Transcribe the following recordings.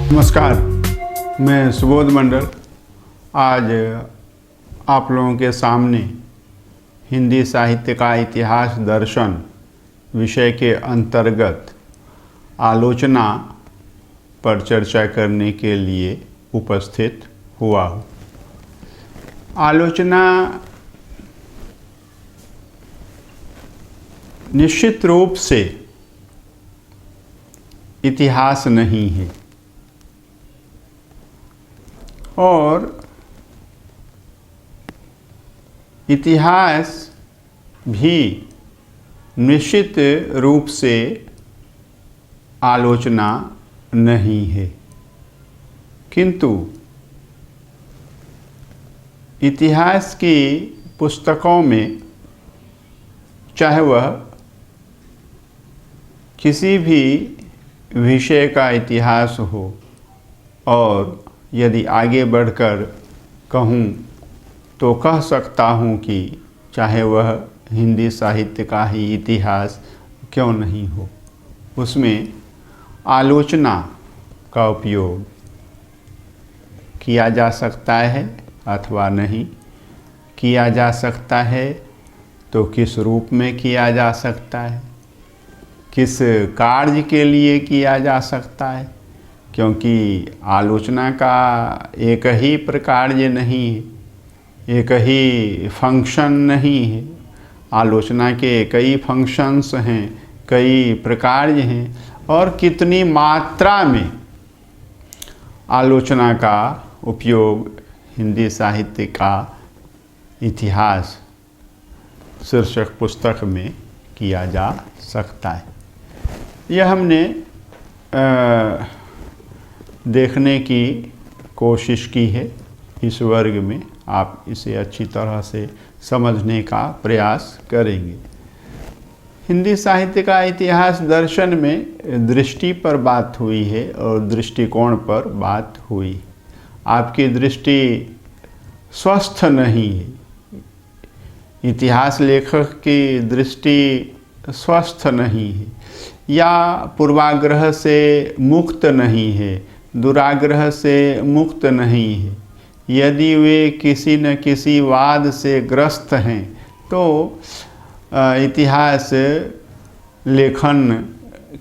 नमस्कार, मैं सुबोध मंडल आज आप लोगों के सामने हिंदी साहित्य का इतिहास दर्शन विषय के अंतर्गत आलोचना पर चर्चा करने के लिए उपस्थित हुआ हूँ। आलोचना निश्चित रूप से इतिहास नहीं है और इतिहास भी निश्चित रूप से आलोचना नहीं है, किंतु इतिहास की पुस्तकों में चाहे वह किसी भी विषय का इतिहास हो और यदि आगे बढ़कर कहूँ तो कह सकता हूँ कि चाहे वह हिंदी साहित्य का ही इतिहास क्यों नहीं हो, उसमें आलोचना का उपयोग किया जा सकता है अथवा नहीं किया जा सकता है, तो किस रूप में किया जा सकता है, किस कार्य के लिए किया जा सकता है, क्योंकि आलोचना का एक ही प्रकार नहीं है, एक ही फंक्शन नहीं है। आलोचना के कई फंक्शंस हैं, कई प्रकार हैं और कितनी मात्रा में आलोचना का उपयोग हिंदी साहित्य का इतिहास शीर्षक पुस्तक में किया जा सकता है। यह हमने देखने की कोशिश की है। इस वर्ग में आप इसे अच्छी तरह से समझने का प्रयास करेंगे। हिंदी साहित्य का इतिहास दर्शन में दृष्टि पर बात हुई है और दृष्टिकोण पर बात हुई। आपकी दृष्टि स्वस्थ नहीं है, इतिहास लेखक की दृष्टि स्वस्थ नहीं है या पूर्वाग्रह से मुक्त नहीं है, दुराग्रह से मुक्त नहीं है। यदि वे किसी न किसी वाद से ग्रस्त हैं तो इतिहास लेखन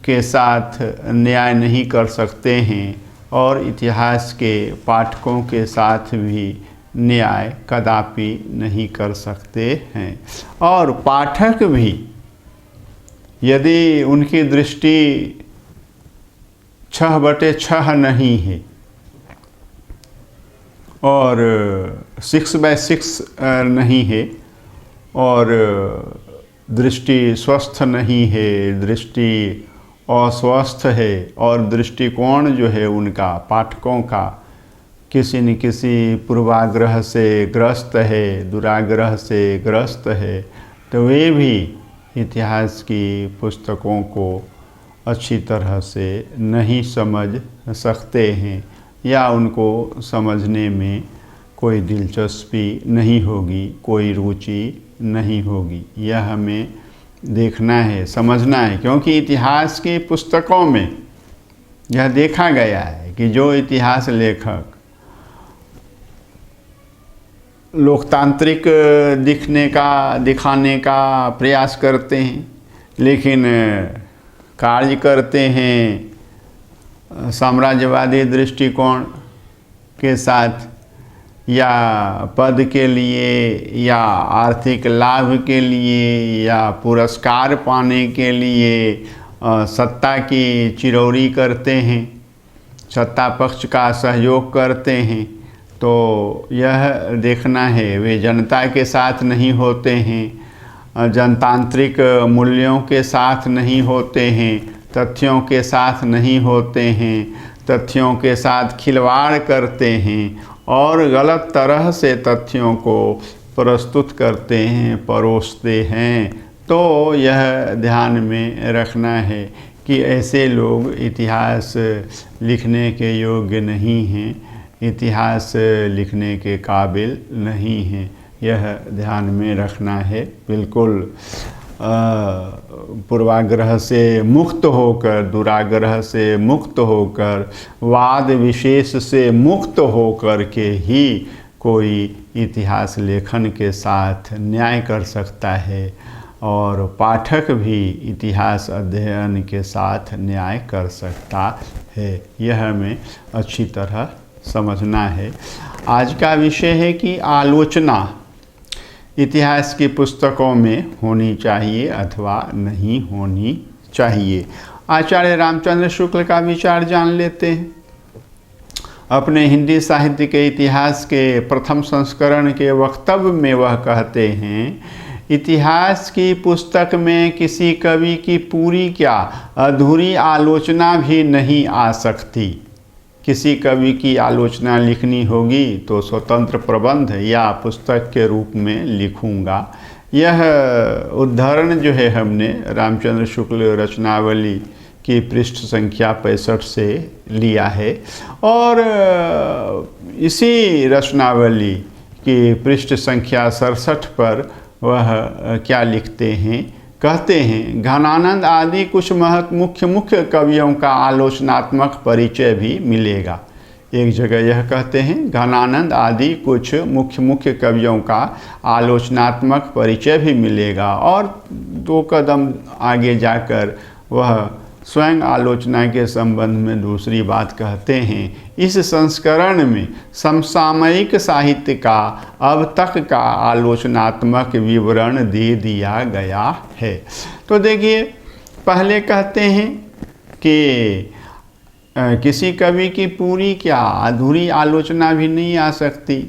के साथ न्याय नहीं कर सकते हैं और इतिहास के पाठकों के साथ भी न्याय कदापि नहीं कर सकते हैं। और पाठक भी यदि उनकी दृष्टि 6/6 नहीं है और 6/6 नहीं है और दृष्टि स्वस्थ नहीं है, दृष्टि अस्वस्थ है और दृष्टिकोण जो है उनका पाठकों का किसी न किसी पूर्वाग्रह से ग्रस्त है, दुराग्रह से ग्रस्त है, तो वे भी इतिहास की पुस्तकों को अच्छी तरह से नहीं समझ सकते हैं या उनको समझने में कोई दिलचस्पी नहीं होगी, कोई रुचि नहीं होगी। यह हमें देखना है, समझना है, क्योंकि इतिहास की पुस्तकों में यह देखा गया है कि जो इतिहास लेखक लोकतांत्रिक दिखाने का प्रयास करते हैं लेकिन कार्य करते हैं साम्राज्यवादी दृष्टिकोण के साथ या पद के लिए या आर्थिक लाभ के लिए या पुरस्कार पाने के लिए सत्ता की चिरौरी करते हैं, सत्ता पक्ष का सहयोग करते हैं, तो यह देखना है वे जनता के साथ नहीं होते हैं, जनतांत्रिक मूल्यों के साथ नहीं होते हैं, तथ्यों के साथ नहीं होते हैं, तथ्यों के साथ खिलवाड़ करते हैं और गलत तरह से तथ्यों को प्रस्तुत करते हैं, परोसते हैं। तो यह ध्यान में रखना है कि ऐसे लोग इतिहास लिखने के योग्य नहीं हैं, इतिहास लिखने के काबिल नहीं हैं। यह ध्यान में रखना है। बिल्कुल पूर्वाग्रह से मुक्त होकर, दुराग्रह से मुक्त होकर, वाद विशेष से मुक्त होकर के ही कोई इतिहास लेखन के साथ न्याय कर सकता है और पाठक भी इतिहास अध्ययन के साथ न्याय कर सकता है। यह हमें अच्छी तरह समझना है। आज का विषय है कि आलोचना इतिहास की पुस्तकों में होनी चाहिए अथवा नहीं होनी चाहिए। आचार्य रामचंद्र शुक्ल का विचार जान लेते हैं। अपने हिंदी साहित्य के इतिहास के प्रथम संस्करण के वक्तव्य में वह कहते हैं, इतिहास की पुस्तक में किसी कवि की पूरी क्या अधूरी आलोचना भी नहीं आ सकती। किसी कवि की आलोचना लिखनी होगी तो स्वतंत्र प्रबंध या पुस्तक के रूप में लिखूंगा। यह उदाहरण जो है हमने रामचंद्र शुक्ल रचनावली की पृष्ठ संख्या 65 से लिया है और इसी रचनावली की पृष्ठ संख्या 67 पर वह क्या लिखते हैं, कहते हैं, घनानंद आदि कुछ मुख्य कवियों का आलोचनात्मक परिचय भी मिलेगा। एक जगह यह कहते हैं, घनानंद आदि कुछ मुख्य कवियों का आलोचनात्मक परिचय भी मिलेगा, और 2 कदम आगे जाकर वह स्वयं आलोचना के संबंध में दूसरी बात कहते हैं, इस संस्करण में समसामयिक साहित्य का अब तक का आलोचनात्मक विवरण दे दिया गया है। तो देखिए, पहले कहते हैं कि किसी कवि की पूरी क्या अधूरी आलोचना भी नहीं आ सकती,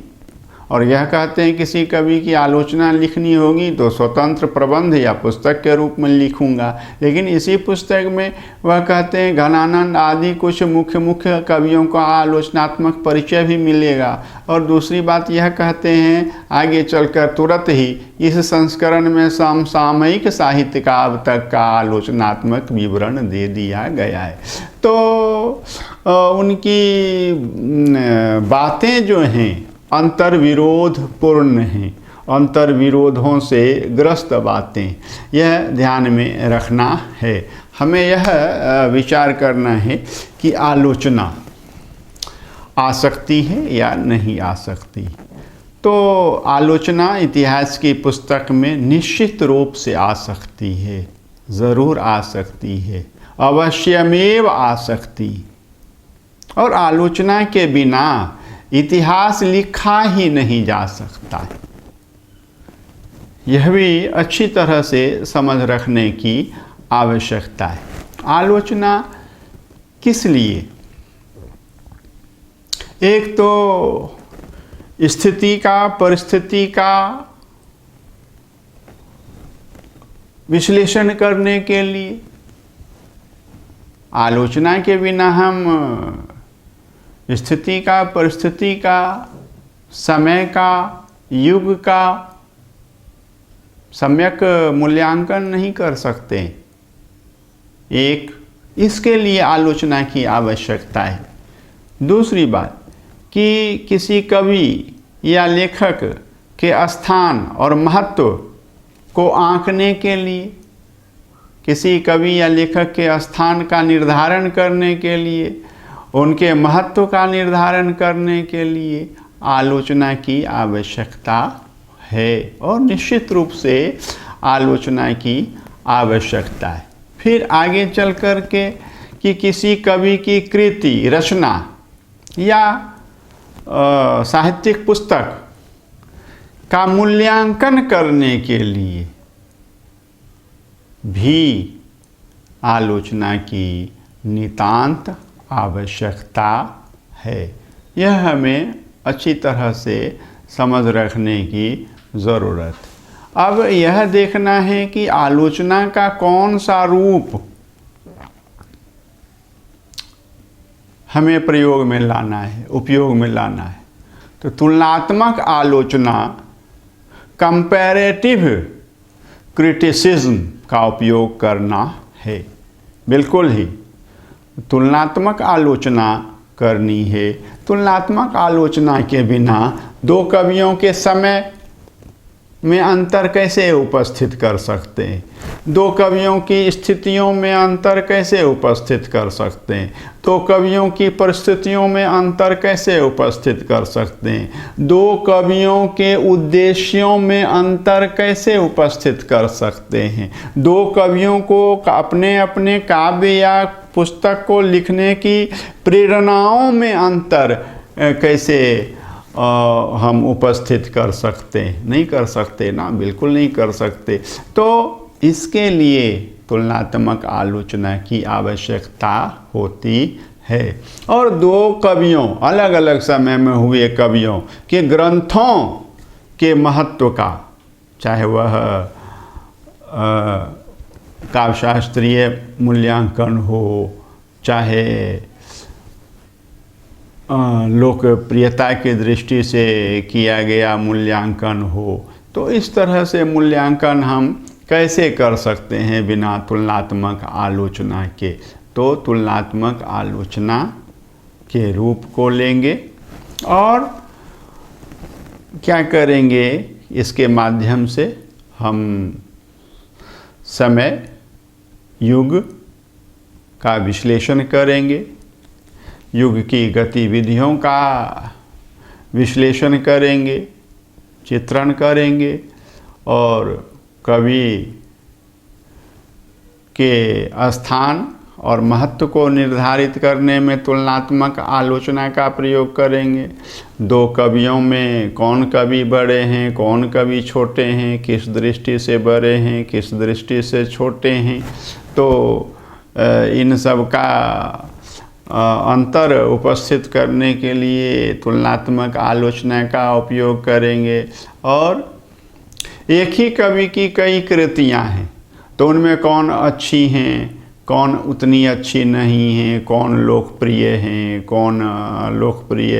और यह कहते हैं किसी कवि की आलोचना लिखनी होगी तो स्वतंत्र प्रबंध या पुस्तक के रूप में लिखूंगा। लेकिन इसी पुस्तक में वह कहते हैं घनानंद आदि कुछ मुख्य कवियों का आलोचनात्मक परिचय भी मिलेगा, और दूसरी बात यह कहते हैं आगे चलकर तुरंत ही, इस संस्करण में समसामयिक साहित्य का अब तक का आलोचनात्मक विवरण दे दिया गया है। तो उनकी बातें जो हैं अंतर्विरोध पूर्ण हैं, अंतर्विरोधों से ग्रस्त बातें, यह ध्यान में रखना है। हमें यह विचार करना है कि आलोचना आ सकती है या नहीं आ सकती। तो आलोचना इतिहास की पुस्तक में निश्चित रूप से आ सकती है, ज़रूर आ सकती है, अवश्यमेव आ सकती। और आलोचना के बिना इतिहास लिखा ही नहीं जा सकता है। यह भी अच्छी तरह से समझ रखने की आवश्यकता है। आलोचना किस लिए? एक तो स्थिति का, परिस्थिति का विश्लेषण करने के लिए। आलोचना के बिना हम स्थिति का, परिस्थिति का, समय का, युग का सम्यक मूल्यांकन नहीं कर सकते। एक, इसके लिए आलोचना की आवश्यकता है। दूसरी बात कि किसी कवि या लेखक के स्थान और महत्व को आंकने के लिए, किसी कवि या लेखक के स्थान का निर्धारण करने के लिए, उनके महत्व का निर्धारण करने के लिए आलोचना की आवश्यकता है, और निश्चित रूप से आलोचना की आवश्यकता है। फिर आगे चल कर के कि किसी कवि की कृति, रचना या साहित्यिक पुस्तक का मूल्यांकन करने के लिए भी आलोचना की नितांत आवश्यकता है। यह हमें अच्छी तरह से समझ रखने की ज़रूरत। अब यह देखना है कि आलोचना का कौन सा रूप हमें प्रयोग में लाना है, उपयोग में लाना है। तो तुलनात्मक आलोचना, कंपैरेटिव क्रिटिसिज्म का उपयोग करना है। बिल्कुल ही तुलनात्मक आलोचना करनी है। तुलनात्मक आलोचना के बिना 2 कवियों के समय में अंतर कैसे उपस्थित कर सकते हैं, दो कवियों की स्थितियों में अंतर कैसे उपस्थित कर सकते हैं, दो कवियों की परिस्थितियों में अंतर कैसे उपस्थित कर सकते हैं, दो कवियों के उद्देश्यों में अंतर कैसे उपस्थित कर सकते हैं, दो कवियों को अपने अपने काव्य या पुस्तक को लिखने की प्रेरणाओं में अंतर कैसे हम उपस्थित कर सकते हैं। नहीं कर सकते ना, बिल्कुल नहीं कर सकते। तो इसके लिए तुलनात्मक आलोचना की आवश्यकता होती है। और दो कवियों, अलग अलग समय में हुए कवियों के ग्रंथों के महत्व का, चाहे वह काव्यशास्त्रीय मूल्यांकन हो, चाहे लोकप्रियता की दृष्टि से किया गया मूल्यांकन हो, तो इस तरह से मूल्यांकन हम कैसे कर सकते हैं बिना तुलनात्मक आलोचना के। तो तुलनात्मक आलोचना के रूप को लेंगे और क्या करेंगे, इसके माध्यम से हम समय युग का विश्लेषण करेंगे, युग की गतिविधियों का विश्लेषण करेंगे, चित्रण करेंगे और कवि के स्थान और महत्व को निर्धारित करने में तुलनात्मक आलोचना का प्रयोग करेंगे। दो कवियों में कौन कवि बड़े हैं, कौन कवि छोटे हैं, किस दृष्टि से बड़े हैं, किस दृष्टि से छोटे हैं, तो इन सब का अंतर उपस्थित करने के लिए तुलनात्मक आलोचना का उपयोग करेंगे। और एक ही कवि की कई कृतियां हैं, तो उनमें कौन अच्छी हैं, कौन उतनी अच्छी नहीं हैं, कौन लोकप्रिय हैं, कौन लोकप्रिय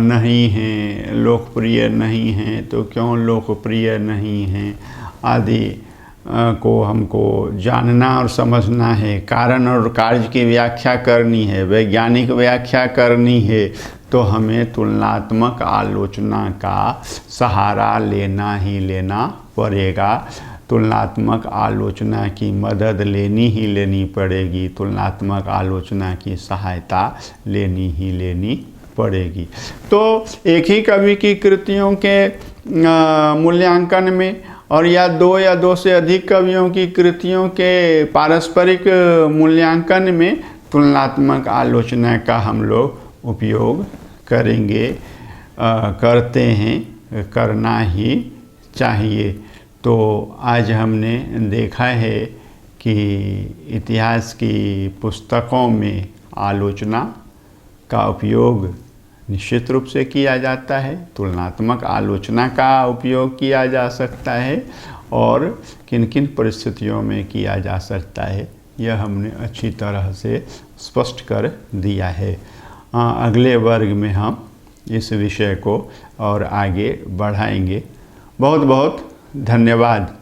नहीं हैं, लोकप्रिय नहीं हैं तो क्यों लोकप्रिय नहीं हैं आदि को हमको जानना और समझना है। कारण और कार्य की व्याख्या करनी है, वैज्ञानिक व्याख्या करनी है, तो हमें तुलनात्मक आलोचना का सहारा लेना ही लेना पड़ेगा। तुलनात्मक आलोचना की मदद लेनी ही लेनी पड़ेगी, तुलनात्मक आलोचना की सहायता लेनी ही लेनी पड़ेगी। तो एक ही कवि की कृतियों के मूल्यांकन में और या दो से अधिक कवियों की कृतियों के पारस्परिक मूल्यांकन में तुलनात्मक आलोचना का हम लोग उपयोग करेंगे, करते हैं, करना ही चाहिए। तो आज हमने देखा है कि इतिहास की पुस्तकों में आलोचना का उपयोग निश्चित रूप से किया जाता है, तुलनात्मक आलोचना का उपयोग किया जा सकता है और किन किन परिस्थितियों में किया जा सकता है, यह हमने अच्छी तरह से स्पष्ट कर दिया है। अगले वर्ग में हम इस विषय को और आगे बढ़ाएंगे। बहुत बहुत धन्यवाद।